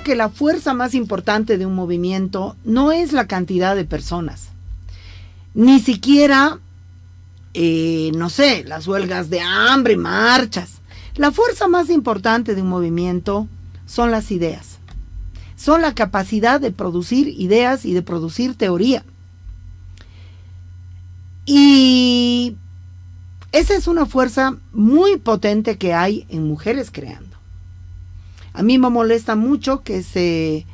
que la fuerza más importante de un movimiento no es la cantidad de personas, ni siquiera, no sé, las huelgas de hambre, marchas. La fuerza más importante de un movimiento son las ideas, son la capacidad de producir ideas y de producir teoría. Y esa es una fuerza muy potente que hay en mujeres creando. A mí me molesta mucho que se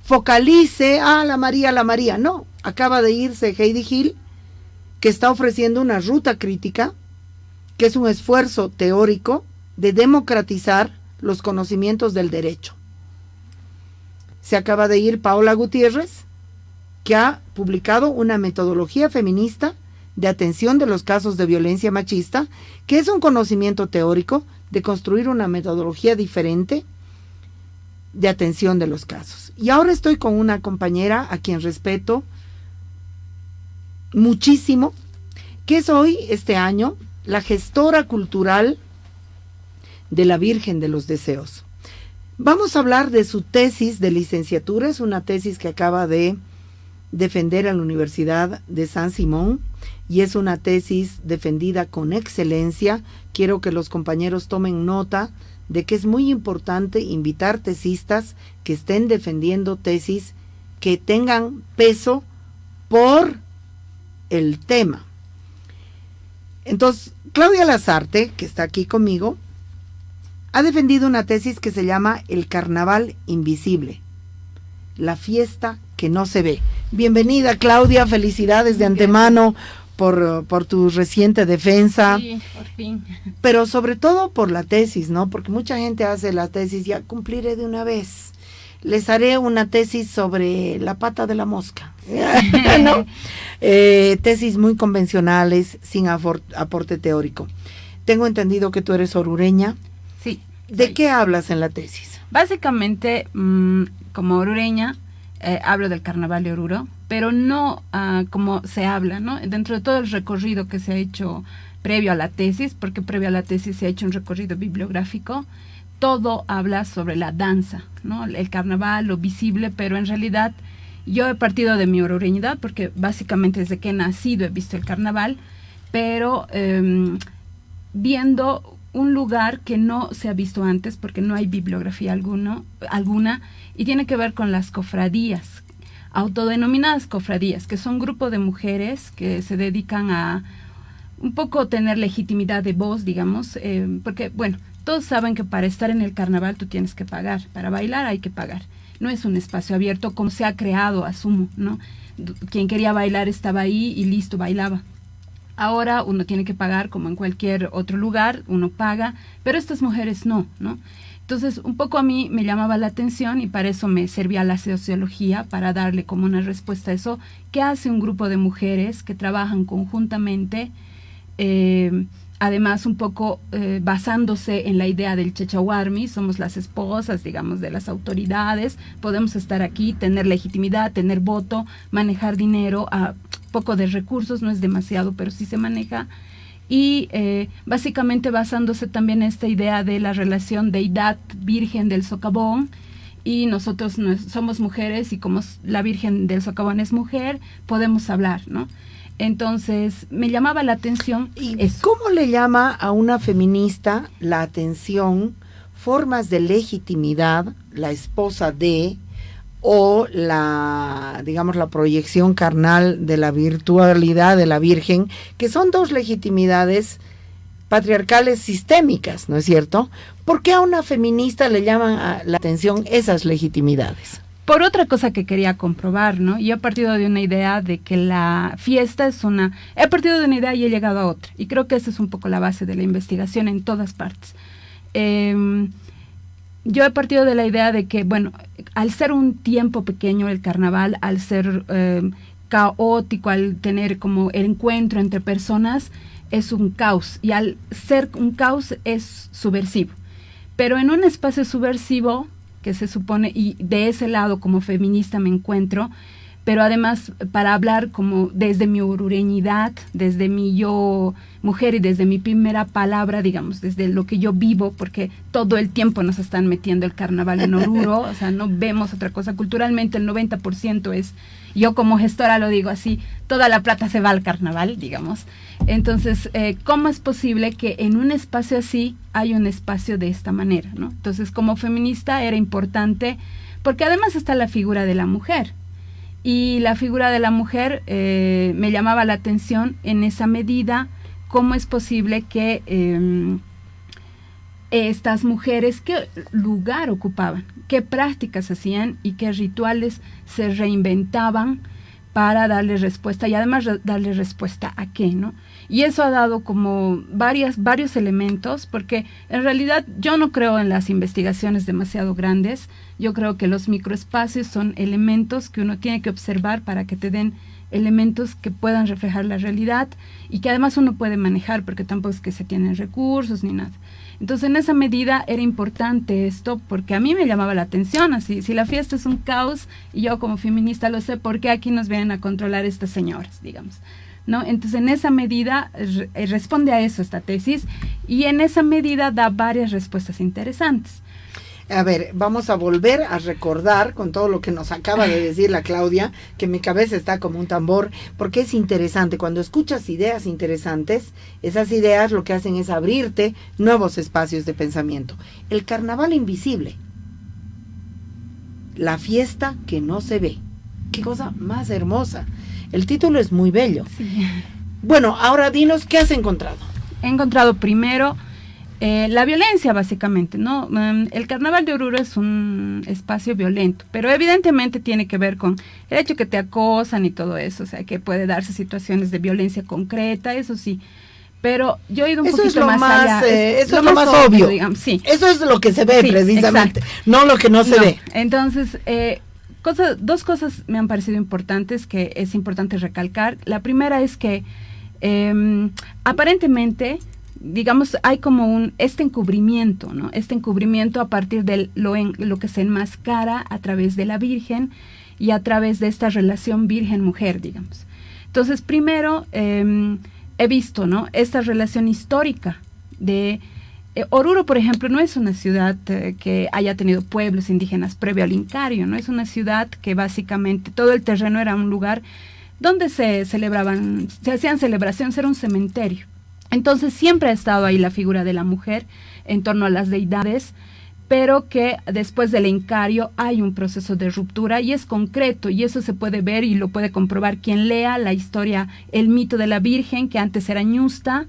focalice, la María. No, acaba de irse Heidi Hill, que está ofreciendo una ruta crítica, que es un esfuerzo teórico de democratizar los conocimientos del derecho. Se acaba de ir Paola Gutiérrez, que ha publicado una metodología feminista de atención de los casos de violencia machista, que es un conocimiento teórico de construir una metodología diferente de atención de los casos. Y ahora estoy con una compañera a quien respeto muchísimo, que es hoy, este año, la gestora cultural de la Virgen de los Deseos. Vamos a hablar de su tesis de licenciatura, es una tesis que acaba de defender a la Universidad de San Simón y es una tesis defendida con excelencia. Quiero que los compañeros tomen nota de que es muy importante invitar tesistas que estén defendiendo tesis que tengan peso por el tema. Entonces, Claudia Lazarte, que está aquí conmigo, ha defendido una tesis que se llama El Carnaval Invisible, la fiesta que no se ve. Bienvenida, Claudia, felicidades de antemano por tu reciente defensa. Sí, por fin. Pero sobre todo por la tesis, ¿no? Porque mucha gente hace la tesis, ya cumpliré de una vez. Les haré una tesis sobre la pata de la mosca, ¿no? Tesis muy convencionales, sin aporte teórico. Tengo entendido que tú eres orureña. Sí. ¿De qué hablas en la tesis? Básicamente, como orureña, hablo del carnaval de Oruro, pero no como se habla, ¿no? Dentro de todo el recorrido que se ha hecho previo a la tesis, porque previo a la tesis se ha hecho un recorrido bibliográfico, todo habla sobre la danza, ¿no? El carnaval, lo visible, pero en realidad yo he partido de mi orureñidad, porque básicamente desde que he nacido he visto el carnaval, pero viendo un lugar que no se ha visto antes, porque no hay bibliografía alguna, y tiene que ver con las cofradías, autodenominadas cofradías, que son un grupo de mujeres que se dedican a un poco tener legitimidad de voz, digamos, porque, bueno, todos saben que para estar en el carnaval tú tienes que pagar, para bailar hay que pagar, no es un espacio abierto como se ha creado, asumo, ¿no? Quien quería bailar estaba ahí y listo, bailaba. Ahora uno tiene que pagar como en cualquier otro lugar, uno paga, pero estas mujeres no, ¿no? Entonces, un poco a mí me llamaba la atención y para eso me servía la sociología, para darle como una respuesta a eso. ¿Qué hace un grupo de mujeres que trabajan conjuntamente? Además, un poco basándose en la idea del Chechahuarmi, somos las esposas, digamos, de las autoridades, podemos estar aquí, tener legitimidad, tener voto, manejar dinero, poco de recursos, no es demasiado, pero sí se maneja. Y básicamente basándose también en esta idea de la relación deidad-virgen del socavón, y nosotros somos mujeres y como la Virgen del Socavón es mujer, podemos hablar, ¿no? Entonces, me llamaba la atención. ¿Y cómo le llama a una feminista la atención formas de legitimidad, la esposa de, o la, digamos, la proyección carnal de la virtualidad de la Virgen, que son dos legitimidades patriarcales sistémicas, ¿no es cierto? ¿Por qué a una feminista le llaman la atención esas legitimidades? Por otra cosa que quería comprobar, ¿no? Yo he partido de una idea de que la fiesta es una... He partido de una idea y he llegado a otra. Y creo que esa es un poco la base de la investigación en todas partes. Yo he partido de la idea de que, bueno, al ser un tiempo pequeño el carnaval, al ser caótico, al tener como el encuentro entre personas, es un caos. Y al ser un caos es subversivo. Pero en un espacio subversivo, que se supone, y de ese lado como feminista me encuentro, pero además para hablar como desde mi orureñidad, desde mi yo mujer y desde mi primera palabra, digamos, desde lo que yo vivo, porque todo el tiempo nos están metiendo el carnaval en Oruro, o sea, no vemos otra cosa. Culturalmente el 90% es, yo como gestora lo digo así, toda la plata se va al carnaval, digamos. Entonces, ¿cómo es posible que en un espacio así hay un espacio de esta manera, ¿no? Entonces, como feminista era importante, porque además está la figura de la mujer. Y la figura de la mujer me llamaba la atención en esa medida. ¿Cómo es posible que estas mujeres, qué lugar ocupaban, qué prácticas hacían y qué rituales se reinventaban para darle respuesta y además darle respuesta a qué, ¿no? Y eso ha dado como varios elementos, porque en realidad yo no creo en las investigaciones demasiado grandes. Yo creo que los microespacios son elementos que uno tiene que observar para que te den elementos que puedan reflejar la realidad y que además uno puede manejar, porque tampoco es que se tienen recursos ni nada. Entonces, en esa medida era importante esto, porque a mí me llamaba la atención, así, si la fiesta es un caos, y yo como feminista lo sé, ¿por qué aquí nos vienen a controlar estas señoras, digamos? ¿No? Entonces, en esa medida responde a eso esta tesis, y en esa medida da varias respuestas interesantes. A ver, vamos a volver a recordar con todo lo que nos acaba de decir la Claudia, que mi cabeza está como un tambor, porque es interesante. Cuando escuchas ideas interesantes, esas ideas lo que hacen es abrirte nuevos espacios de pensamiento. El carnaval invisible, la fiesta que no se ve. Qué cosa más hermosa. El título es muy bello. Sí. Bueno, ahora dinos, ¿qué has encontrado? He encontrado primero la violencia, básicamente, ¿no? El Carnaval de Oruro es un espacio violento, pero evidentemente tiene que ver con el hecho que te acosan y todo eso, o sea, que puede darse situaciones de violencia concreta, eso sí. Pero yo he ido un poquito más allá. Eso es lo más obvio, digamos, sí. Eso es lo que se ve, sí, precisamente, exacto. No lo que no se ve. Entonces, dos cosas me han parecido importantes que es importante recalcar. La primera es que aparentemente, digamos, hay como este encubrimiento, ¿no? Este encubrimiento a partir de lo que se enmascara a través de la Virgen y a través de esta relación Virgen-Mujer, digamos. Entonces, primero, he visto, ¿no?, esta relación histórica de Oruro, por ejemplo, no es una ciudad que haya tenido pueblos indígenas previo al Incario, ¿no? Es una ciudad que básicamente todo el terreno era un lugar donde se hacían celebraciones, era un cementerio. Entonces siempre ha estado ahí la figura de la mujer en torno a las deidades, pero que después del Incario hay un proceso de ruptura y es concreto, y eso se puede ver y lo puede comprobar quien lea la historia, el mito de la Virgen, que antes era ñusta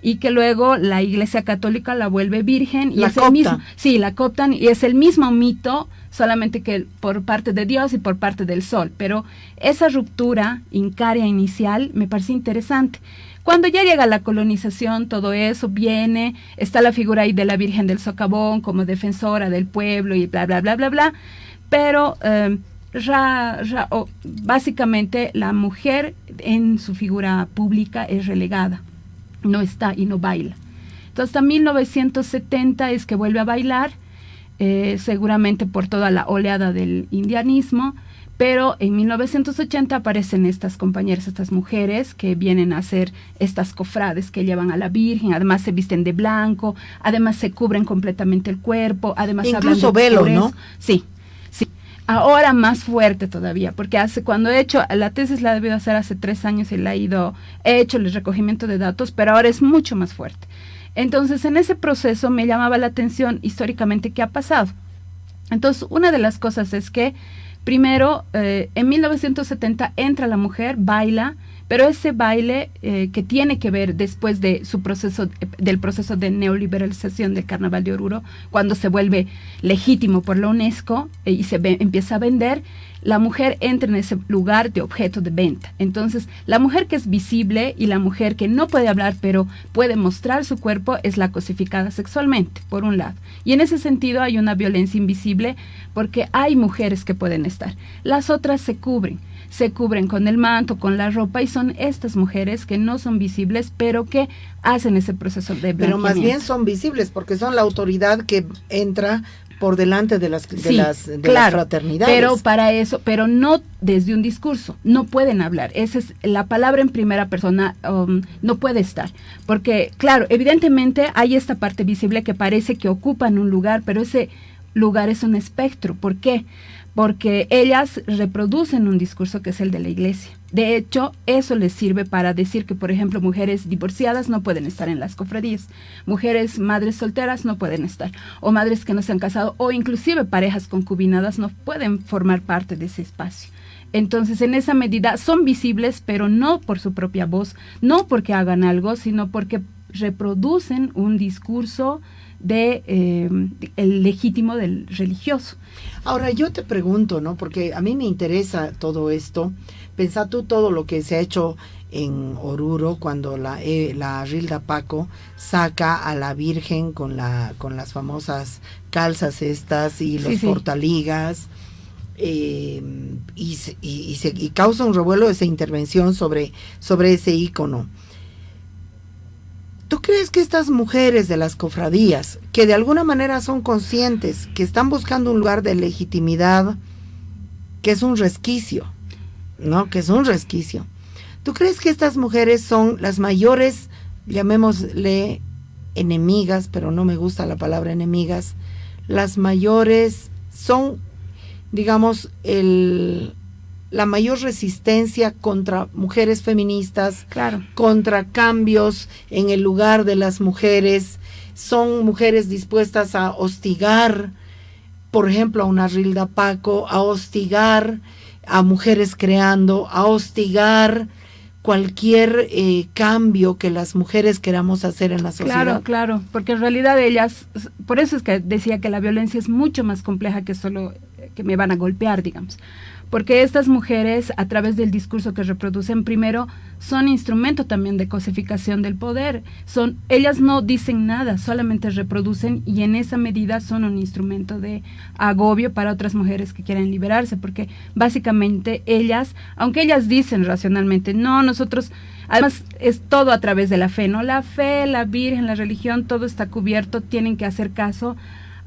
y que luego la Iglesia Católica la vuelve virgen. Y la es copta. el mismo, sí, la coptan, y es el mismo mito, solamente que por parte de Dios y por parte del sol. Pero esa ruptura incaria inicial me parece interesante. Cuando ya llega la colonización, todo eso viene, está la figura ahí de la Virgen del Socavón como defensora del pueblo y bla, bla, bla, bla, bla, pero básicamente la mujer en su figura pública es relegada, no está y no baila. Entonces hasta 1970 es que vuelve a bailar, seguramente por toda la oleada del indianismo, pero en 1980 aparecen estas compañeras, estas mujeres que vienen a hacer estas cofrades que llevan a la Virgen, además se visten de blanco, además se cubren completamente el cuerpo, además incluso hablan de velo, pureza. ¿no? Sí, sí. Ahora más fuerte todavía, porque cuando he hecho, la tesis la he debido hacer hace 3 años y he hecho el recogimiento de datos, pero ahora es mucho más fuerte. Entonces, en ese proceso me llamaba la atención históricamente qué ha pasado. Entonces, una de las cosas es que primero, en 1970 entra la mujer, baila, pero ese baile que tiene que ver después de del proceso de neoliberalización del Carnaval de Oruro, cuando se vuelve legítimo por la UNESCO y empieza a vender, la mujer entra en ese lugar de objeto de venta. Entonces, la mujer que es visible y la mujer que no puede hablar pero puede mostrar su cuerpo es la cosificada sexualmente, por un lado. Y en ese sentido hay una violencia invisible porque hay mujeres que pueden estar. Las otras se cubren con el manto, con la ropa, y son estas mujeres que no son visibles, pero que hacen ese proceso de blanqueamiento. Pero más bien son visibles, porque son la autoridad que entra por delante de las fraternidades. Pero para eso, pero no desde un discurso, no pueden hablar. Esa es la palabra en primera persona, no puede estar. Porque, claro, evidentemente hay esta parte visible que parece que ocupan un lugar, pero ese lugar es un espectro. ¿Por qué? Porque ellas reproducen un discurso que es el de la iglesia. De hecho, eso les sirve para decir que, por ejemplo, mujeres divorciadas no pueden estar en las cofradías, mujeres madres solteras no pueden estar, o madres que no se han casado, o inclusive parejas concubinadas no pueden formar parte de ese espacio. Entonces, en esa medida son visibles, pero no por su propia voz, no porque hagan algo, sino porque reproducen un discurso el legítimo del religioso. Ahora yo te pregunto, ¿no? Porque a mí me interesa todo esto. Pensá tú todo lo que se ha hecho en Oruro cuando la Rilda Paco saca a la Virgen con las famosas calzas estas y los portaligas, y causa un revuelo esa intervención sobre ese ícono. ¿Tú crees que estas mujeres de las cofradías, que de alguna manera son conscientes, que están buscando un lugar de legitimidad, que es un resquicio, ¿no? Que es un resquicio. ¿Tú crees que estas mujeres son las mayores, llamémosle enemigas, pero no me gusta la palabra enemigas, las mayores son, digamos, la mayor resistencia contra mujeres feministas, claro, contra cambios en el lugar de las mujeres? Son mujeres dispuestas a hostigar, por ejemplo, a una Rilda Paco, a hostigar a mujeres creando, a hostigar cualquier cambio que las mujeres queramos hacer en la sociedad. Claro, porque en realidad ellas, por eso es que decía que la violencia es mucho más compleja que solo que me van a golpear, digamos. Porque estas mujeres, a través del discurso que reproducen, primero, son instrumento también de cosificación del poder. Ellas no dicen nada, solamente reproducen, y en esa medida son un instrumento de agobio para otras mujeres que quieren liberarse, porque básicamente ellas, aunque ellas dicen racionalmente, no, nosotros, además es todo a través de la fe, ¿no? La fe, la Virgen, la religión, todo está cubierto, tienen que hacer caso.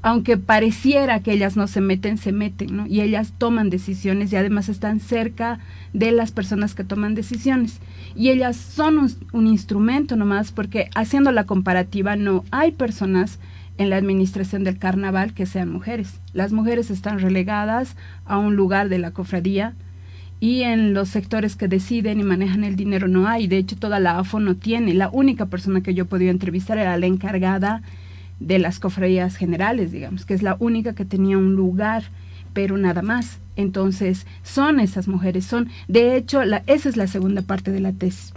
Aunque pareciera que ellas no se meten, ¿no? Y ellas toman decisiones y además están cerca de las personas que toman decisiones. Y ellas son un instrumento nomás, porque haciendo la comparativa, no hay personas en la administración del carnaval que sean mujeres. Las mujeres están relegadas a un lugar de la cofradía, y en los sectores que deciden y manejan el dinero no hay. De hecho, toda la AFO no tiene. La única persona que yo he podido entrevistar era la encargada de las cofradías generales, digamos, que es la única que tenía un lugar, pero nada más. Entonces, son esas mujeres, de hecho, esa es la segunda parte de la tesis.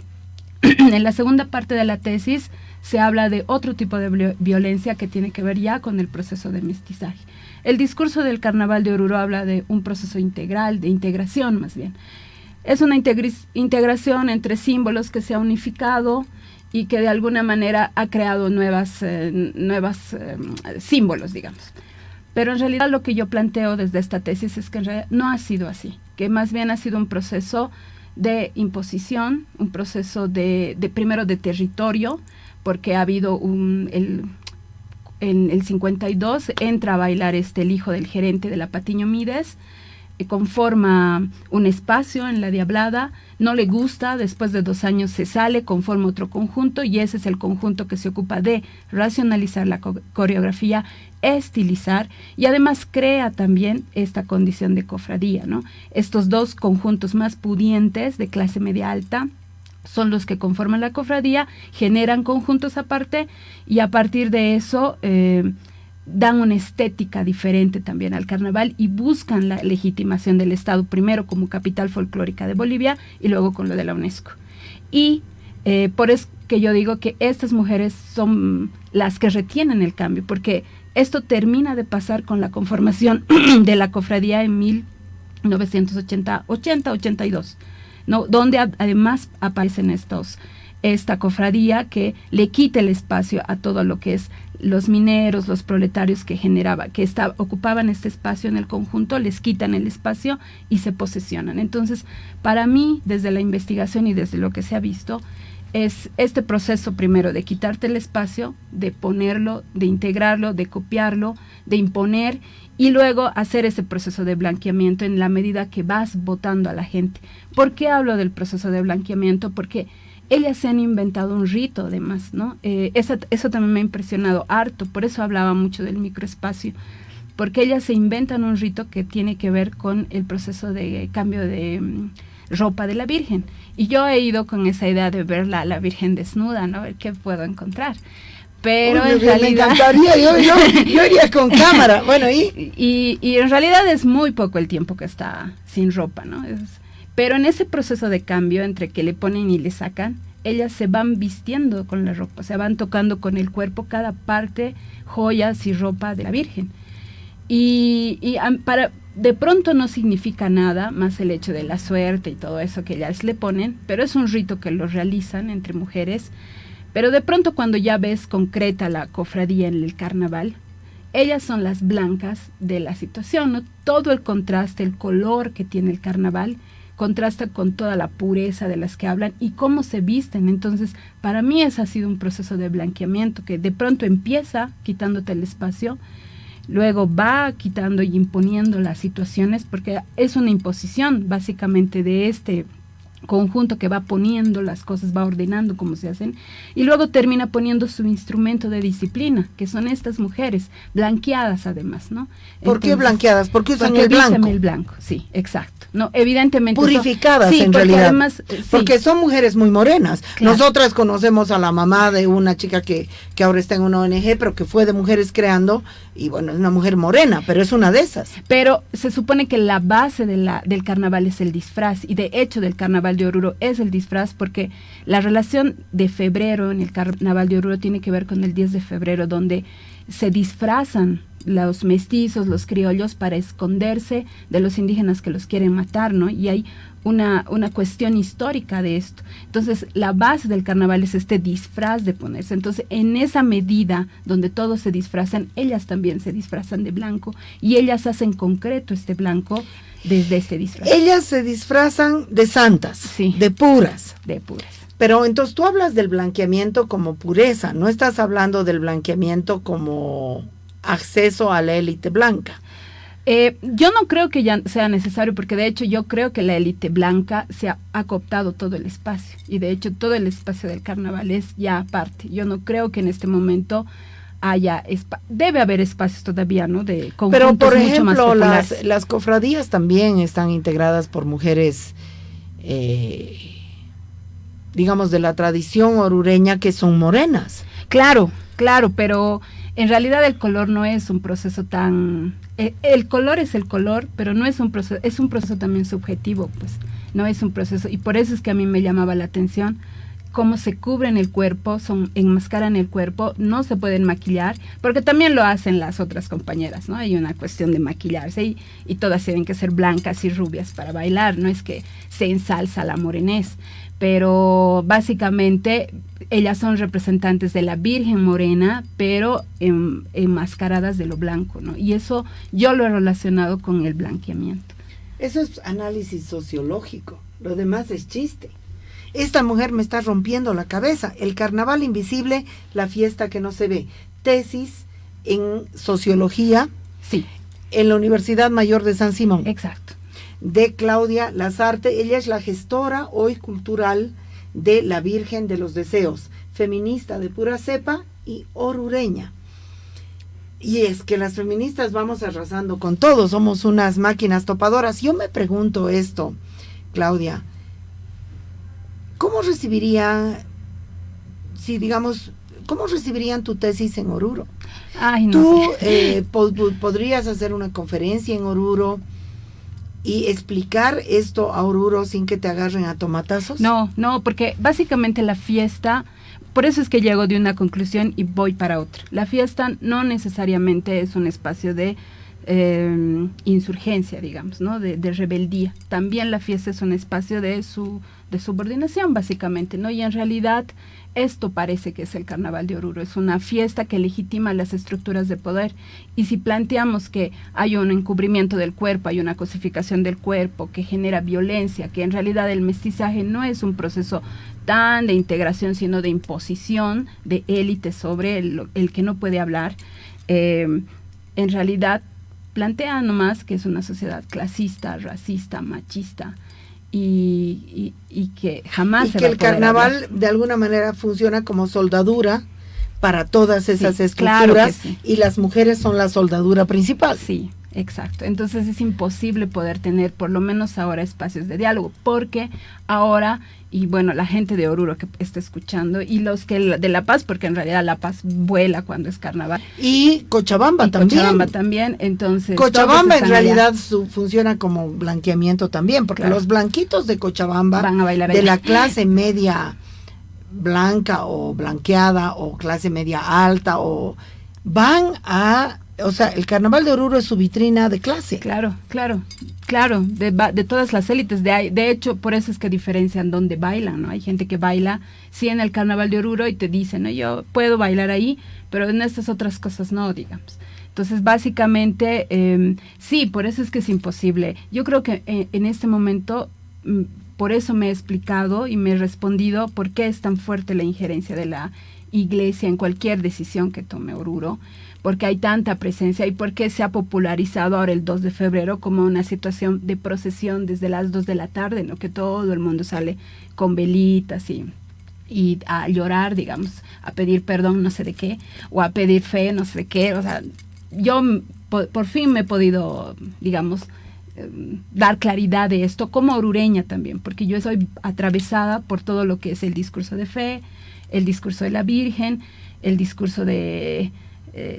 En la segunda parte de la tesis se habla de otro tipo de violencia que tiene que ver ya con el proceso de mestizaje. El discurso del Carnaval de Oruro habla de un proceso integral, de integración más bien. Es una integración entre símbolos que se ha unificado y que de alguna manera ha creado nuevas símbolos, digamos. Pero en realidad lo que yo planteo desde esta tesis es que en realidad no ha sido así, que más bien ha sido un proceso de imposición, un proceso primero de territorio, porque ha habido en el 52 entra a bailar el hijo del gerente de la Patiño Mides, conforma un espacio en la Diablada, no le gusta, después de 2 años se sale, conforma otro conjunto, y ese es el conjunto que se ocupa de racionalizar la coreografía, estilizar, y además crea también esta condición de cofradía, ¿no? Estos 2 conjuntos más pudientes de clase media alta son los que conforman la cofradía, generan conjuntos aparte, y a partir de eso dan una estética diferente también al carnaval y buscan la legitimación del Estado, primero como capital folclórica de Bolivia y luego con lo de la UNESCO. Y por eso que yo digo que estas mujeres son las que retienen el cambio, porque esto termina de pasar con la conformación de la cofradía en 1982, ¿no? Donde además aparecen esta cofradía que le quita el espacio a todo lo que es los mineros, los proletarios que ocupaban este espacio en el conjunto, les quitan el espacio y se posesionan. Entonces, para mí, desde la investigación y desde lo que se ha visto, es este proceso primero de quitarte el espacio, de ponerlo, de integrarlo, de copiarlo, de imponer y luego hacer ese proceso de blanqueamiento en la medida que vas votando a la gente. ¿Por qué hablo del proceso de blanqueamiento? Porque ellas se han inventado un rito además, ¿no? Eso también me ha impresionado harto, por eso hablaba mucho del microespacio, porque ellas se inventan un rito que tiene que ver con el proceso de cambio de ropa de la Virgen. Y yo he ido con esa idea de ver la Virgen desnuda, ¿no? A ver qué puedo encontrar. Pero en realidad... Me encantaría, yo iría con cámara. Bueno, y en realidad es muy poco el tiempo que está sin ropa, ¿no? Pero en ese proceso de cambio entre que le ponen y le sacan, ellas se van vistiendo con la ropa, se van tocando con el cuerpo cada parte, joyas y ropa de la Virgen. De pronto no significa nada más el hecho de la suerte y todo eso que ellas le ponen, pero es un rito que lo realizan entre mujeres. Pero de pronto cuando ya ves concreta la cofradía en el carnaval, ellas son las blancas de la situación, ¿no? Todo el contraste, el color que tiene el carnaval, contrasta con toda la pureza de las que hablan y cómo se visten. Entonces, para mí ese ha sido un proceso de blanqueamiento que de pronto empieza quitándote el espacio, luego va quitando y imponiendo las situaciones, porque es una imposición básicamente de este conjunto que va poniendo las cosas, va ordenando cómo se hacen, y luego termina poniendo su instrumento de disciplina, que son estas mujeres, blanqueadas además, ¿no? ¿Por qué blanqueadas? ¿Por qué usan el blanco? El blanco, sí, exacto. No, evidentemente. Purificadas sí, en realidad. Además, porque son mujeres muy morenas. Claro. Nosotras conocemos a la mamá de una chica que ahora está en una ONG, pero que fue de Mujeres Creando, y bueno, es una mujer morena, pero es una de esas. Pero se supone que la base del carnaval es el disfraz, y de hecho del carnaval de Oruro es el disfraz, porque la relación de febrero en el carnaval de Oruro tiene que ver con el 10 de febrero, donde se disfrazan los mestizos, los criollos, para esconderse de los indígenas que los quieren matar, ¿no? Y hay una cuestión histórica de esto. Entonces, la base del carnaval es este disfraz de ponerse. Entonces, en esa medida donde todos se disfrazan, ellas también se disfrazan de blanco, y ellas hacen concreto este blanco desde este disfraz. Ellas se disfrazan de santas, sí, de puras. De puras. Pero entonces tú hablas del blanqueamiento como pureza, no estás hablando del blanqueamiento como acceso a la élite blanca. Yo no creo que ya sea necesario, porque de hecho yo creo que la élite blanca ha cooptado todo el espacio, y de hecho todo el espacio del carnaval es ya aparte. Yo no creo que en este momento haya debe haber espacios todavía, ¿no? De conjuntos. Pero por mucho más ejemplo, populares. las cofradías también están integradas por mujeres, digamos, de la tradición orureña, que son morenas. Claro, pero en realidad el color no es un proceso tan... el color es el color, pero no es un proceso, es un proceso también subjetivo, pues, no es un proceso, y por eso es que a mí me llamaba la atención cómo se cubren el cuerpo, enmascaran el cuerpo, no se pueden maquillar, porque también lo hacen las otras compañeras, ¿no? Hay una cuestión de maquillarse, y todas tienen que ser blancas y rubias para bailar, no es que se ensalza la morenés, pero básicamente ellas son representantes de la Virgen Morena, pero enmascaradas de lo blanco, ¿no? Y eso yo lo he relacionado con el blanqueamiento. Eso es análisis sociológico, lo demás es chiste. Esta mujer me está rompiendo la cabeza. El carnaval invisible, la fiesta que no se ve. Tesis en sociología, sí, en la Universidad Mayor de San Simón. Exacto. De Claudia Lazarte. Ella es la gestora hoy cultural de la Virgen de los Deseos, feminista de pura cepa y orureña. Y es que las feministas vamos arrasando con todo, somos unas máquinas topadoras. Yo me pregunto esto, Claudia, ¿cómo recibirían tu tesis en Oruro? Ay, no ¿Tú sé. podrías hacer una conferencia en Oruro y explicar esto a Oruro sin que te agarren a tomatazos? No, porque básicamente la fiesta, por eso es que llego de una conclusión y voy para otra. La fiesta no necesariamente es un espacio de insurgencia, digamos, ¿no? De rebeldía. También la fiesta es un espacio de subordinación, básicamente, ¿no? Y en realidad esto parece que es el Carnaval de Oruro, es una fiesta que legitima las estructuras de poder. Y si planteamos que hay un encubrimiento del cuerpo, hay una cosificación del cuerpo que genera violencia, que en realidad el mestizaje no es un proceso tan de integración, sino de imposición de élite sobre el que no puede hablar, en realidad plantea nomás que es una sociedad clasista, racista, machista, y que jamás se va a poder el carnaval hablar. de alguna manera funciona como soldadura para todas esas estructuras, claro que sí. Y las mujeres son la soldadura principal. Sí, exacto. Entonces es imposible poder tener, por lo menos ahora, espacios de diálogo, porque ahora, y bueno, la gente de Oruro que está escuchando, y los que de La Paz, porque en realidad La Paz vuela cuando es carnaval. Y Cochabamba también. Cochabamba también, entonces. Cochabamba en realidad funciona como blanqueamiento también, porque los blanquitos de Cochabamba, van a bailar de allá. la clase media blanca o blanqueada o clase media alta, o sea, el Carnaval de Oruro es su vitrina de clase. Claro, de todas las élites. De hecho, por eso es que diferencian dónde bailan, ¿no? Hay gente que baila, sí, en el Carnaval de Oruro y te dicen, ¿no? Yo puedo bailar ahí, pero en estas otras cosas no, digamos. Entonces, básicamente, sí, por eso es que es imposible. Yo creo que en este momento, por eso me he explicado y me he respondido por qué es tan fuerte la injerencia de la Iglesia en cualquier decisión que tome Oruro, porque hay tanta presencia y porque se ha popularizado ahora el 2 de febrero como una situación de procesión desde las 2 de la tarde, ¿no? Que todo el mundo sale con velitas y a llorar, digamos, a pedir perdón no sé de qué, o a pedir fe no sé de qué. O sea, yo por fin me he podido, digamos, dar claridad de esto como orureña también, porque yo soy atravesada por todo lo que es el discurso de fe, el discurso de la Virgen, el discurso de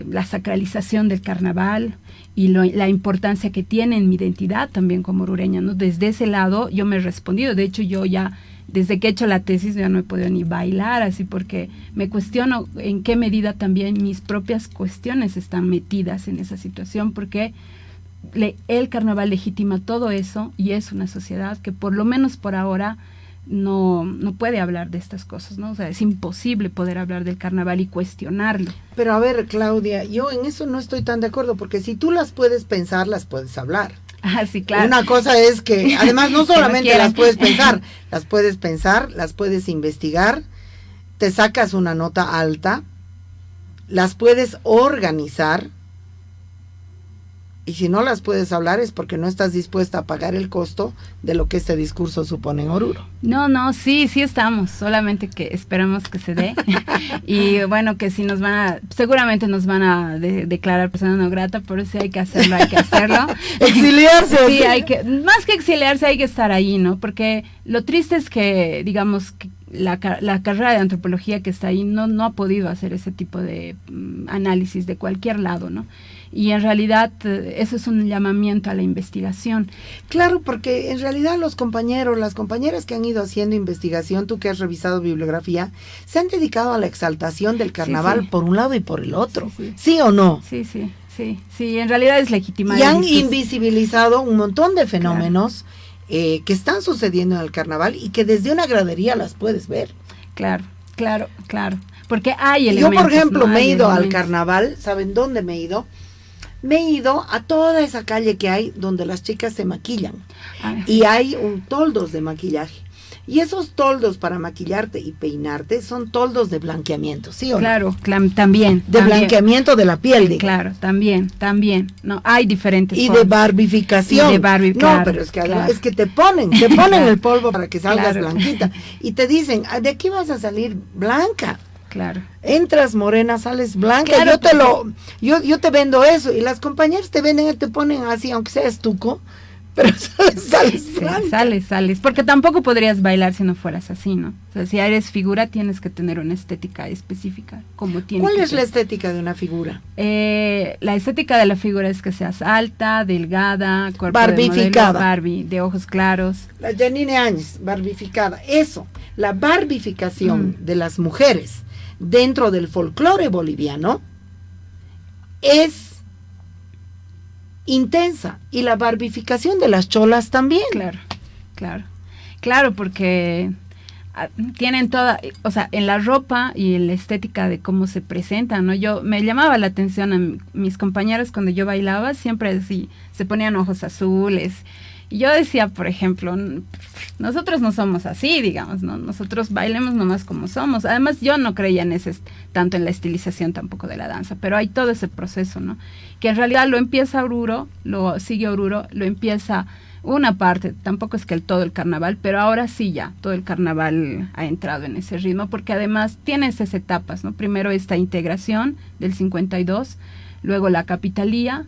la sacralización del carnaval y la importancia que tiene en mi identidad también como orureña, ¿no? Desde ese lado yo me he respondido. De hecho, yo ya, desde que he hecho la tesis, ya no he podido ni bailar, así, porque me cuestiono en qué medida también mis propias cuestiones están metidas en esa situación, porque el carnaval legitima todo eso y es una sociedad que por lo menos por ahora no puede hablar de estas cosas, ¿no? O sea, es imposible poder hablar del carnaval y cuestionarlo. Pero a ver, Claudia, yo en eso no estoy tan de acuerdo, porque si tú las puedes pensar, las puedes hablar. Ah, sí, claro. Una cosa es que, además, no solamente las puedes pensar, las puedes investigar, te sacas una nota alta, las puedes organizar, y si no las puedes hablar es porque no estás dispuesta a pagar el costo de lo que este discurso supone en Oruro. No, sí estamos, solamente que esperamos que se dé. Y bueno, que si seguramente nos van a declarar persona no grata, por eso hay que hacerlo. Exiliarse. Sí, más que exiliarse, hay que estar ahí, ¿no? Porque lo triste es que, digamos, que la carrera de antropología que está ahí no ha podido hacer ese tipo de análisis de cualquier lado, ¿no? Y en realidad eso es un llamamiento a la investigación. Claro, porque en realidad los compañeros, las compañeras que han ido haciendo investigación, tú que has revisado bibliografía, se han dedicado a la exaltación del carnaval por un lado y por el otro. ¿Sí o no? Sí, en realidad es legitimado. Y han invisibilizado un montón de fenómenos que están sucediendo en el carnaval y que desde una gradería las puedes ver. Claro. Porque hay elementos. Yo, por ejemplo, me he ido al carnaval. ¿Saben dónde me he ido? Me he ido a toda esa calle que hay donde las chicas se maquillan. Y hay toldos de maquillaje. Y esos toldos para maquillarte y peinarte son toldos de blanqueamiento, ¿sí o no? Claro, también. Blanqueamiento de la piel. Claro, también. No, hay diferentes formas. De barbificación. No, pero es que además es que te ponen el polvo para que salgas blanquita. Y te dicen, de aquí vas a salir blanca. Claro. Entras morena, sales blanca. Claro, yo te vendo eso. Y las compañeras te venden, te ponen así, aunque sea estuco, pero sales blanca. Sales. Porque tampoco podrías bailar si no fueras así, ¿no? O sea, si eres figura, tienes que tener una estética específica. ¿Cuál es la estética de una figura? La estética de la figura es que seas alta, delgada, cuerpo barbificada. De modelo, Barbie, de ojos claros. La Janine Áñez, barbificada. Eso, la barbificación de las mujeres dentro del folclore boliviano es intensa, y la barbificación de las cholas también. Claro, porque tienen toda, o sea, en la ropa y en la estética de cómo se presentan, ¿no? Yo me llamaba la atención a mis compañeros cuando yo bailaba, siempre así, se ponían ojos azules. Y yo decía, por ejemplo, nosotros no somos así, digamos, ¿no? Nosotros bailemos nomás como somos. Además, yo no creía en tanto en la estilización tampoco de la danza, pero hay todo ese proceso, ¿no? Que en realidad lo empieza Oruro, lo sigue Oruro, lo empieza una parte, tampoco es que todo el carnaval, pero ahora sí ya, todo el carnaval ha entrado en ese ritmo, porque además tiene esas etapas, ¿no? Primero esta integración del 52, luego la capitalía,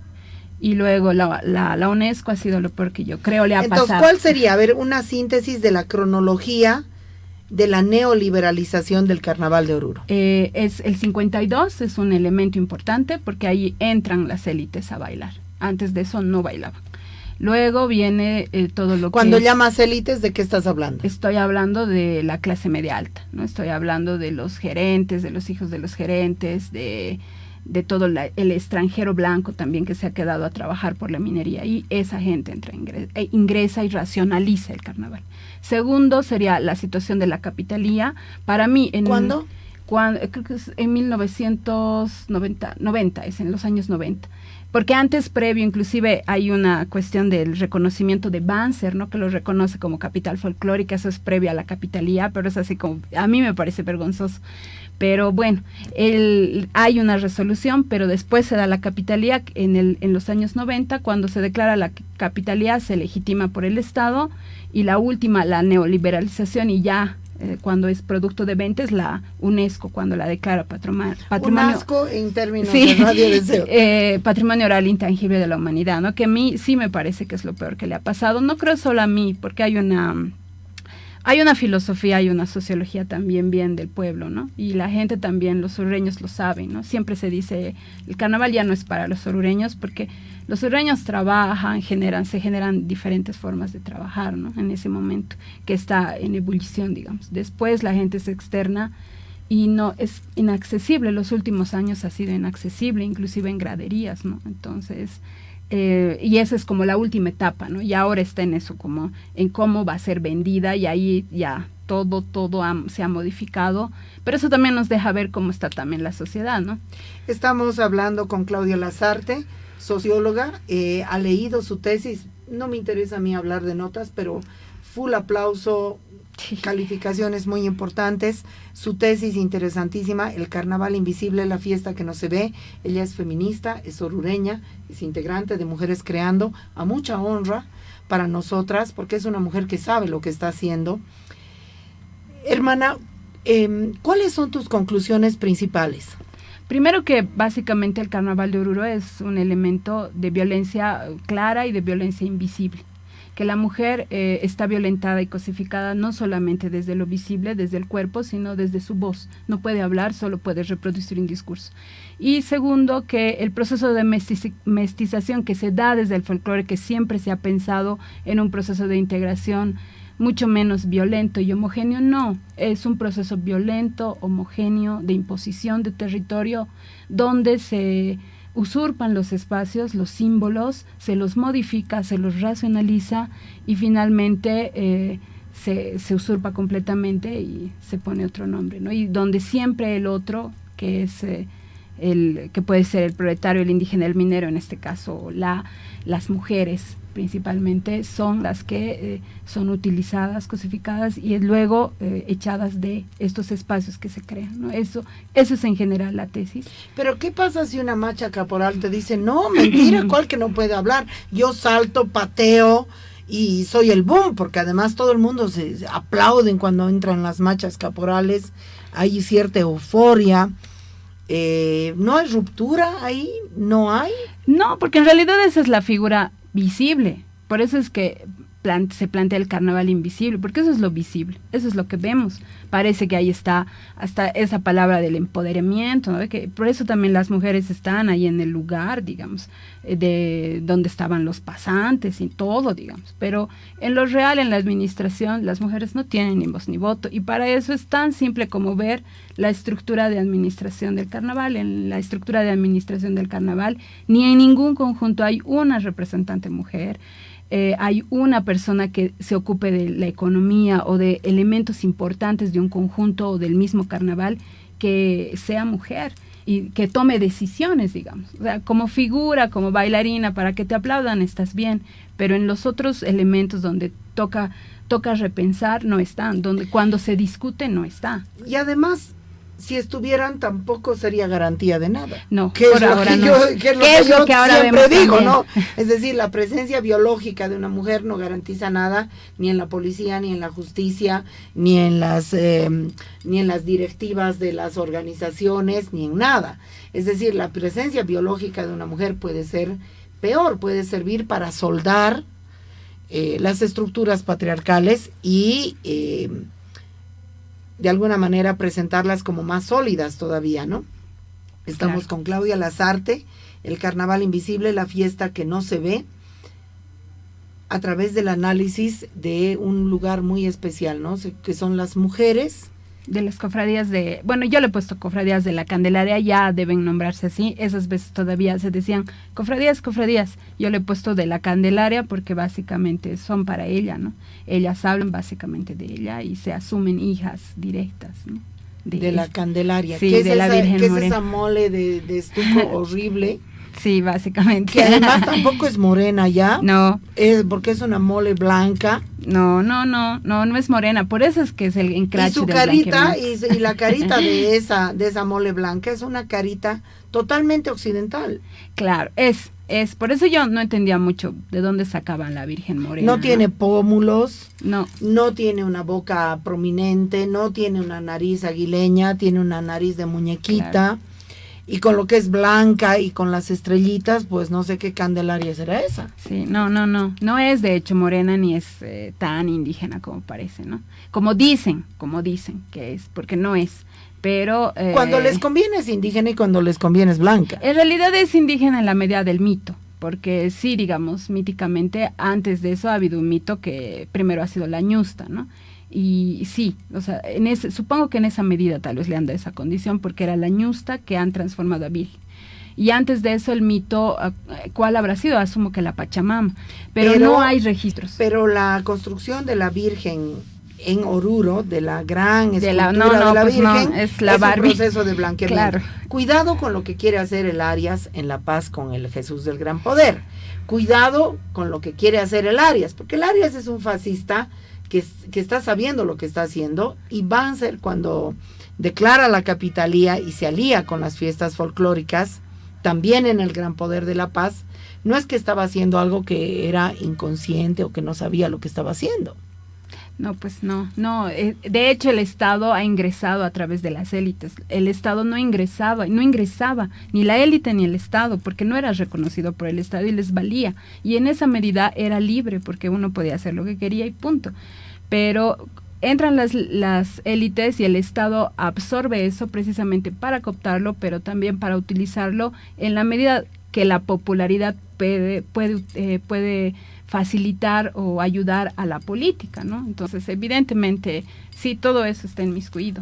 y luego la UNESCO ha sido lo peor que yo creo le ha pasado. Entonces, ¿cuál sería? A ver, una síntesis de la cronología de la neoliberalización del Carnaval de Oruro. Es el 52, es un elemento importante porque ahí entran las élites a bailar. Antes de eso no bailaban. Luego viene todo lo que... Cuando llamas élites, ¿de qué estás hablando? Estoy hablando de la clase media alta, ¿no? Estoy hablando de los gerentes, de los hijos de los gerentes, de todo el extranjero blanco también que se ha quedado a trabajar por la minería, y esa gente ingresa y racionaliza el carnaval. Segundo sería la situación de la capitalía. Para mí, ¿cuándo? Creo que es en 1990, es en los años 90. Porque antes, previo, inclusive hay una cuestión del reconocimiento de Banzer, ¿no? Que lo reconoce como capital folclórica, eso es previo a la capitalía, pero es así como, a mí me parece vergonzoso. Pero bueno, hay una resolución, pero después se da la capitalía en los años 90, cuando se declara la capitalía, se legitima por el Estado, y la última, la neoliberalización, y ya cuando es producto de venta, es la UNESCO, cuando la declara patrimonio. UNESCO en términos de Radio Deseo. Patrimonio oral intangible de la humanidad, ¿no? Que a mí sí me parece que es lo peor que le ha pasado. No creo solo a mí, porque hay una filosofía, hay una sociología también bien del pueblo, ¿no? Y la gente también, los orureños lo saben, ¿no? Siempre se dice, el carnaval ya no es para los orureños, porque los orureños trabajan, se generan diferentes formas de trabajar, ¿no? En ese momento, que está en ebullición, digamos. Después la gente se externa y no es inaccesible. Los últimos años ha sido inaccesible, inclusive en graderías, ¿no? Entonces... y esa es como la última etapa, ¿no? Y ahora está en eso, como en cómo va a ser vendida, y ahí ya todo se ha modificado, pero eso también nos deja ver cómo está también la sociedad, ¿no? Estamos hablando con Claudia Lasarte, socióloga, ha leído su tesis, no me interesa a mí hablar de notas, pero full aplauso, calificaciones muy importantes, su tesis interesantísima, El Carnaval Invisible, la fiesta que no se ve. Ella es feminista, es orureña, es integrante de Mujeres Creando, a mucha honra para nosotras, porque es una mujer que sabe lo que está haciendo. Hermana, ¿cuáles son tus conclusiones principales? Primero, que básicamente el Carnaval de Oruro es un elemento de violencia clara y de violencia invisible, que la mujer está violentada y cosificada no solamente desde lo visible, desde el cuerpo, sino desde su voz. No puede hablar, solo puede reproducir un discurso. Y segundo, que el proceso de mestización que se da desde el folclore, que siempre se ha pensado en un proceso de integración mucho menos violento y homogéneo, no, es un proceso violento, homogéneo, de imposición de territorio, donde se usurpan los espacios, los símbolos, se los modifica, se los racionaliza, y finalmente se usurpa completamente y se pone otro nombre, ¿no? Y donde siempre el otro, que es que puede ser el proletario, el indígena, el minero, en este caso las mujeres principalmente, son las que son utilizadas, cosificadas y luego echadas de estos espacios que se crean, ¿no? Eso es en general la tesis. Pero ¿qué pasa si una macha caporal te dice, no, mentira, ¿cuál que no puede hablar? Yo salto, pateo y soy el boom, porque además todo el mundo se aplauden cuando entran las machas caporales, hay cierta euforia. ¿No hay ruptura ahí? ¿No hay? No, porque en realidad esa es la figura visible. Por eso es que se plantea el carnaval invisible, porque eso es lo visible, eso es lo que vemos. Parece que ahí está hasta esa palabra del empoderamiento, ¿no? Que por eso también las mujeres están ahí en el lugar, digamos, de donde estaban los pasantes y todo, digamos. Pero en lo real, en la administración, las mujeres no tienen ni voz ni voto, y para eso es tan simple como ver la estructura de administración del carnaval. En la estructura de administración del carnaval, ni en ningún conjunto hay una representante mujer. Hay una persona que se ocupe de la economía o de elementos importantes de un conjunto o del mismo carnaval que sea mujer y que tome decisiones, digamos. O sea, como figura, como bailarina, para que te aplaudan estás bien, pero en los otros elementos donde toca repensar no están, donde cuando se discute no está. Y además, si estuvieran, tampoco sería garantía de nada. No, que por ahora no. ¿Qué es lo que ahora siempre digo, también, ¿no? Es decir, la presencia biológica de una mujer no garantiza nada, ni en la policía, ni en la justicia, ni en las directivas de las organizaciones, ni en nada. Es decir, la presencia biológica de una mujer puede ser peor, puede servir para soldar las estructuras patriarcales y de alguna manera presentarlas como más sólidas todavía, ¿no? Estamos con Claudia Lasarte, el Carnaval Invisible, la fiesta que no se ve, a través del análisis de un lugar muy especial, ¿no? Que son las mujeres. De las cofradías bueno, yo le he puesto cofradías de la Candelaria, ya deben nombrarse así, esas veces todavía se decían cofradías, yo le he puesto de la Candelaria porque básicamente son para ella, ¿no? Ellas hablan básicamente de ella y se asumen hijas directas, ¿no? De la Candelaria, sí, ¿qué de la Virgen ¿qué es Morena? esa mole de estuco horrible? Sí, básicamente. Que además tampoco es morena ya. No. Porque es una mole blanca. No es morena, por eso es que es el encrache. Y su carita, y la carita de esa mole blanca es una carita totalmente occidental. Claro, es, por eso yo no entendía mucho de dónde sacaban la Virgen Morena. No tiene pómulos, no tiene una boca prominente, no tiene una nariz aguileña, tiene una nariz de muñequita. Claro. Y con lo que es blanca y con las estrellitas, pues no sé qué Candelaria será esa. Sí, no es de hecho morena ni es tan indígena como parece, ¿no? Como dicen que es, porque no es, pero... cuando les conviene es indígena y cuando les conviene es blanca. En realidad es indígena en la medida del mito, porque sí, digamos, míticamente, antes de eso ha habido un mito que primero ha sido la ñusta, ¿no? Y sí, o sea, supongo que en esa medida tal vez le han dado esa condición porque era la ñusta que han transformado a virgen. Y antes de eso el mito, ¿cuál habrá sido? Asumo que la Pachamama, pero no hay registros. Pero la construcción de la Virgen en Oruro, de la gran escultura de la pues Virgen, es la un proceso de blanqueamiento. Claro. Cuidado con lo que quiere hacer el Arias en La Paz con el Jesús del Gran Poder. Cuidado con lo que quiere hacer el Arias, porque el Arias es un fascista que está sabiendo lo que está haciendo, y Banzer, cuando declara la capitalía y se alía con las fiestas folclóricas, también en el Gran Poder de La Paz, no es que estaba haciendo algo que era inconsciente o que no sabía lo que estaba haciendo. No, pues no. De hecho, el Estado ha ingresado a través de las élites. El Estado no ingresaba, ni la élite ni el Estado, porque no era reconocido por el Estado y les valía. Y en esa medida era libre, porque uno podía hacer lo que quería y punto. Pero entran las élites y el Estado absorbe eso precisamente para cooptarlo, pero también para utilizarlo en la medida que la popularidad puede facilitar o ayudar a la política, ¿no? Entonces, evidentemente, sí, todo eso está inmiscuido.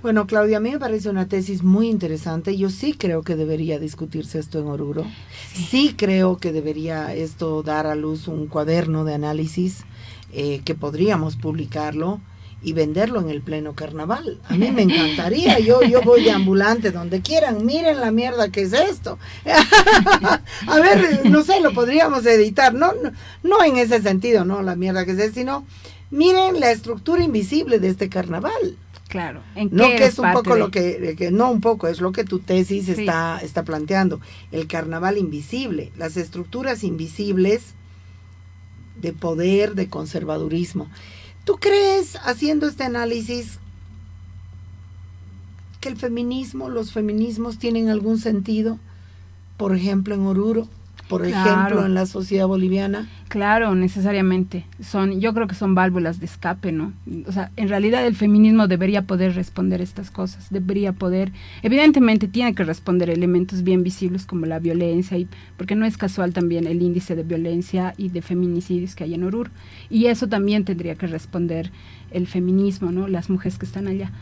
Bueno, Claudia, a mí me parece una tesis muy interesante. Yo sí creo que debería discutirse esto en Oruro. Sí creo que debería esto dar a luz un cuaderno de análisis que podríamos publicarlo y venderlo en el pleno carnaval. A mí me encantaría, yo voy de ambulante donde quieran, miren la mierda que es esto. A ver, no sé, lo podríamos editar, no en ese sentido, no la mierda que es, sino miren la estructura invisible de este carnaval. Claro, no que es un poco lo que no un poco, es lo que tu tesis sí está planteando, el carnaval invisible, las estructuras invisibles de poder, de conservadurismo. ¿Tú crees, haciendo este análisis, que los feminismos tienen algún sentido, por ejemplo, en Oruro? por Claro. ejemplo, en la sociedad boliviana? Claro, necesariamente. Yo creo que son válvulas de escape, ¿no? O sea, en realidad el feminismo debería poder responder estas cosas, debería poder, evidentemente tiene que responder elementos bien visibles como la violencia, porque no es casual también el índice de violencia y de feminicidios que hay en Oruro. Y eso también tendría que responder el feminismo, ¿no? Las mujeres que están allá.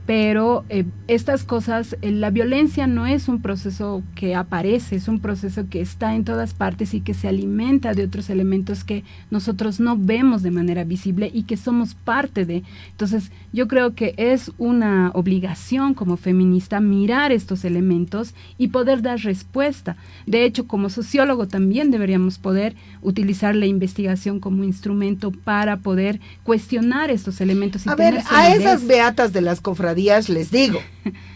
Pero estas cosas, la violencia no es un proceso que aparece, es un proceso que está en todas partes y que se alimenta de otros elementos que nosotros no vemos de manera visible y que somos parte de. Entonces, yo creo que es una obligación como feminista mirar estos elementos y poder dar respuesta. De hecho, como sociólogo también deberíamos poder utilizar la investigación como instrumento para poder cuestionar estos elementos. Y a ver, tener a solidez. esas beatas de las cofradías les digo,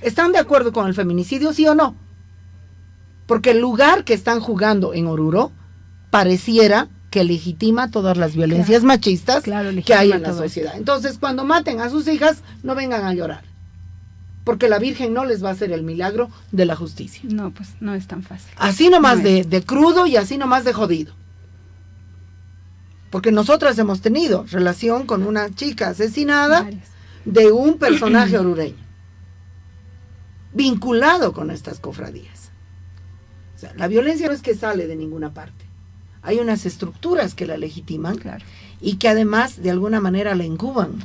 ¿están de acuerdo con el feminicidio, sí o no? Porque el lugar que están jugando en Oruro pareciera que legitima todas las violencias machistas que hay en la sociedad. Entonces, cuando maten a sus hijas, no vengan a llorar, porque la Virgen no les va a hacer el milagro de la justicia. No, pues no es tan fácil. Así nomás de crudo y así nomás de jodido. Porque nosotras hemos tenido relación con una chica asesinada de un personaje orureño, vinculado con estas cofradías. O sea, la violencia no es que sale de ninguna parte. Hay unas estructuras que la legitiman, claro, y que además de alguna manera la incuban.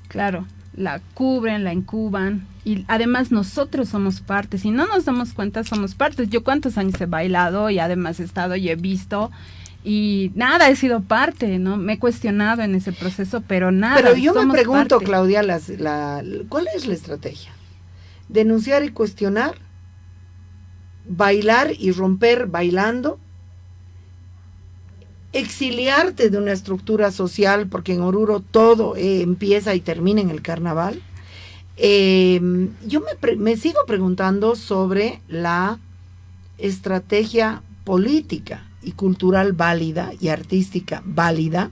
Claro, la cubren, la incuban, y además nosotros somos parte. Si no nos damos cuenta, somos partes. Yo cuántos años he bailado y además he estado y he visto, y nada, he sido parte, ¿no? Me he cuestionado en ese proceso, pero nada. Pero yo me pregunto, parte. Claudia, ¿cuál es la estrategia? ¿Denunciar y cuestionar? ¿Bailar y romper bailando? ¿Exiliarte de una estructura social? Porque en Oruro todo empieza y termina en el carnaval. Yo me sigo preguntando sobre la estrategia política y cultural válida y artística válida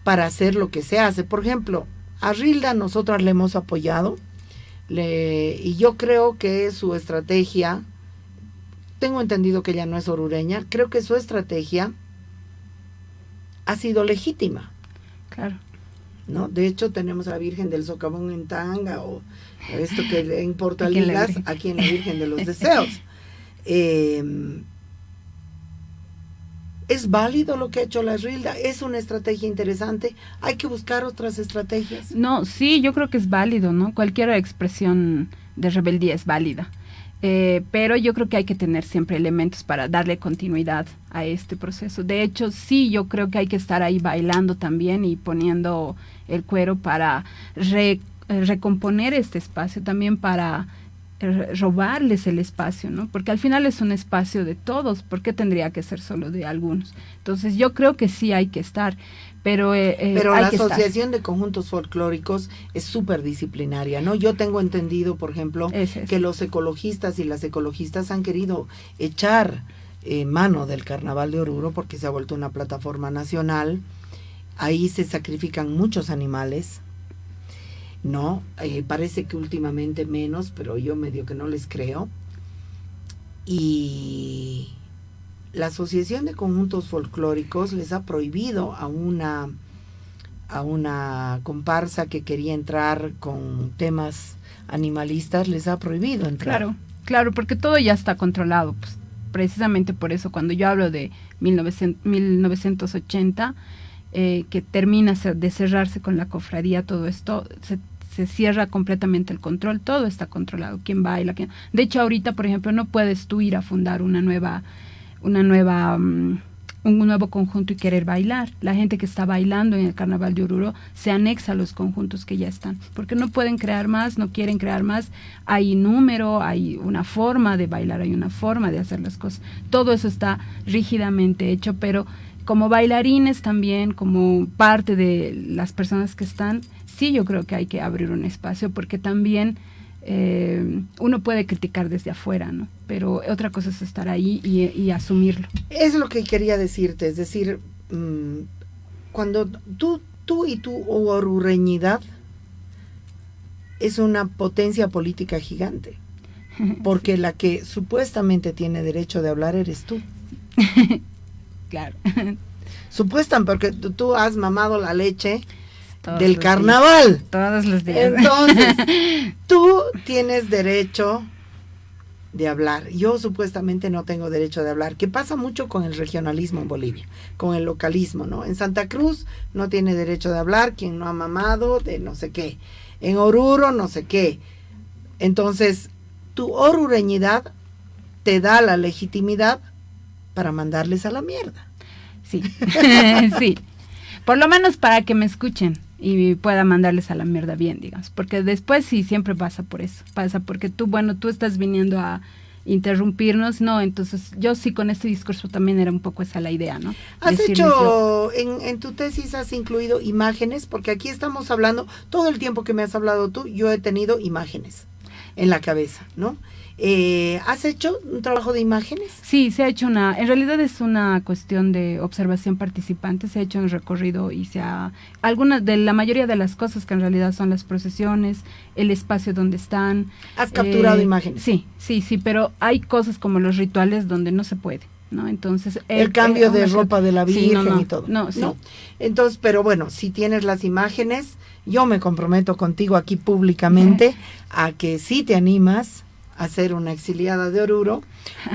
para hacer lo que se hace. Por ejemplo, a Rilda nosotras le hemos apoyado, y yo creo que su estrategia, tengo entendido que ella no es orureña, creo que su estrategia ha sido legítima. Claro. ¿No? De hecho, tenemos a la Virgen del Socavón en tanga, o esto que en Portaligas, aquí en la Virgen de los Deseos. ¿Es válido lo que ha hecho la Rilda? ¿Es una estrategia interesante? ¿Hay que buscar otras estrategias? No, sí, yo creo que es válido, ¿no? Cualquier expresión de rebeldía es válida. Pero yo creo que hay que tener siempre elementos para darle continuidad a este proceso. De hecho, sí, yo creo que hay que estar ahí bailando también y poniendo el cuero para recomponer este espacio, también para robarles el espacio, ¿no? Porque al final es un espacio de todos, ¿por qué tendría que ser solo de algunos? Entonces yo creo que sí hay que estar, pero la Asociación de Conjuntos Folclóricos es súper disciplinaria, ¿no? Yo tengo entendido, por ejemplo, que los ecologistas y las ecologistas han querido echar mano del Carnaval de Oruro porque se ha vuelto una plataforma nacional. Ahí se sacrifican muchos animales, ¿no? Parece que últimamente menos, pero yo medio que no les creo. Y la Asociación de Conjuntos Folclóricos les ha prohibido a una comparsa que quería entrar con temas animalistas, les ha prohibido entrar. Claro, porque todo ya está controlado, pues, precisamente por eso cuando yo hablo de 1980, que termina de cerrarse con la cofradía, todo esto se cierra completamente el control, todo está controlado, quién baila, quién. De hecho, ahorita, por ejemplo, no puedes tú ir a fundar un nuevo conjunto y querer bailar. La gente que está bailando en el Carnaval de Oruro se anexa a los conjuntos que ya están, porque no pueden crear más, no quieren crear más. Hay número, hay una forma de bailar, hay una forma de hacer las cosas. Todo eso está rígidamente hecho, pero como bailarines también, como parte de las personas que están, sí, yo creo que hay que abrir un espacio, porque también uno puede criticar desde afuera, ¿no? Pero otra cosa es estar ahí y asumirlo. Es lo que quería decirte, es decir, cuando tú y tu orureñidad es una potencia política gigante. porque la que supuestamente tiene derecho de hablar eres tú. Claro. Supuestan, porque tú has mamado la leche Todos del los carnaval. días. Todos los días. Entonces, tú tienes derecho de hablar. Yo supuestamente no tengo derecho de hablar, que pasa mucho con el regionalismo en Bolivia, con el localismo, ¿no? En Santa Cruz no tiene derecho de hablar quien no ha mamado de no sé qué. En Oruro no sé qué. Entonces, tu orureñidad te da la legitimidad para mandarles a la mierda. Sí, sí. Por lo menos para que me escuchen y pueda mandarles a la mierda bien, digamos. Porque después sí, siempre pasa por eso. Pasa porque tú estás viniendo a interrumpirnos, ¿no? Entonces, yo sí con este discurso también era un poco esa la idea, ¿no? ¿Has Decirles hecho, en tu tesis has incluido imágenes? Porque aquí estamos hablando, todo el tiempo que me has hablado tú, yo he tenido imágenes en la cabeza, ¿no? ¿Has hecho un trabajo de imágenes? Sí, se ha hecho en realidad es una cuestión de observación participante, se ha hecho un recorrido y la mayoría de las cosas que en realidad son las procesiones, el espacio donde están. ¿Has capturado imágenes? Sí, pero hay cosas como los rituales donde no se puede, ¿no? Entonces. El cambio de ropa de la Virgen y todo. No, sí. ¿No? Entonces, pero bueno, si tienes las imágenes, yo me comprometo contigo aquí públicamente a que si te animas hacer una exiliada de Oruro,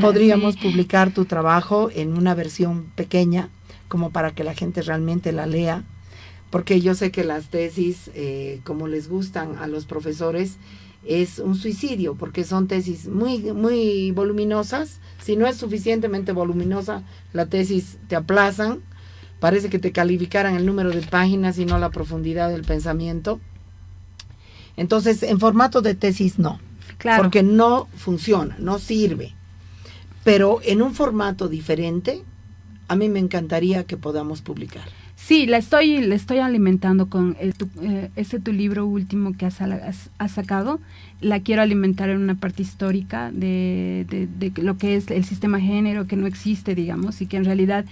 podríamos publicar tu trabajo en una versión pequeña, como para que la gente realmente la lea, porque yo sé que las tesis, como les gustan a los profesores, es un suicidio, porque son tesis muy, muy voluminosas. Si no es suficientemente voluminosa, la tesis te aplazan, parece que te calificaran el número de páginas y no la profundidad del pensamiento. Entonces, en formato de tesis no. Claro. Porque no funciona, no sirve. Pero en un formato diferente, a mí me encantaría que podamos publicar. Sí, le estoy alimentando con tu libro último que has sacado. La quiero alimentar en una parte histórica de lo que es el sistema género, que no existe, digamos, y que en realidad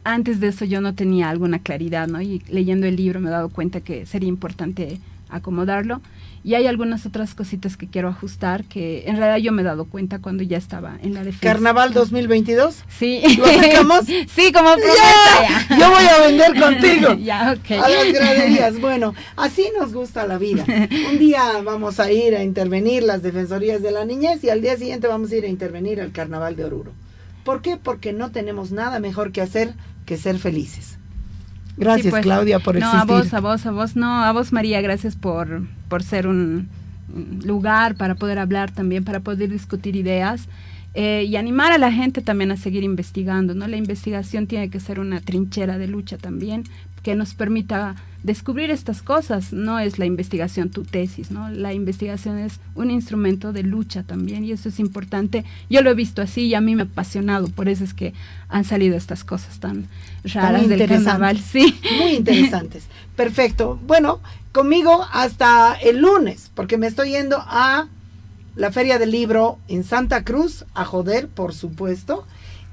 antes de eso yo no tenía alguna claridad, ¿no? Y leyendo el libro me he dado cuenta que sería importante acomodarlo. Y hay algunas otras cositas que quiero ajustar que en realidad yo me he dado cuenta cuando ya estaba en la defensa. ¿Carnaval 2022? Sí. ¿Lo sacamos? Sí, como promesa. Ya. Yo voy a vender contigo. Ya, okay. A las graderías. Bueno, así nos gusta la vida. Un día vamos a ir a intervenir las defensorías de la niñez y al día siguiente vamos a ir a intervenir al Carnaval de Oruro. ¿Por qué? Porque no tenemos nada mejor que hacer que ser felices. Gracias, sí, pues, Claudia, por existir. A vos, María, gracias por ser un lugar para poder hablar también, para poder discutir ideas y animar a la gente también a seguir investigando, ¿no? La investigación tiene que ser una trinchera de lucha también, que nos permita descubrir estas cosas. No es la investigación tu tesis, ¿no? La investigación es un instrumento de lucha también y eso es importante. Yo lo he visto así y a mí me ha apasionado, por eso es que han salido estas cosas tan raras del carnaval. Sí. Muy interesantes. Perfecto. Bueno, conmigo hasta el lunes, porque me estoy yendo a la Feria del Libro en Santa Cruz, a joder, por supuesto,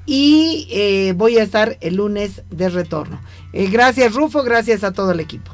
y voy a estar el lunes de retorno. Gracias, Rufo, gracias a todo el equipo.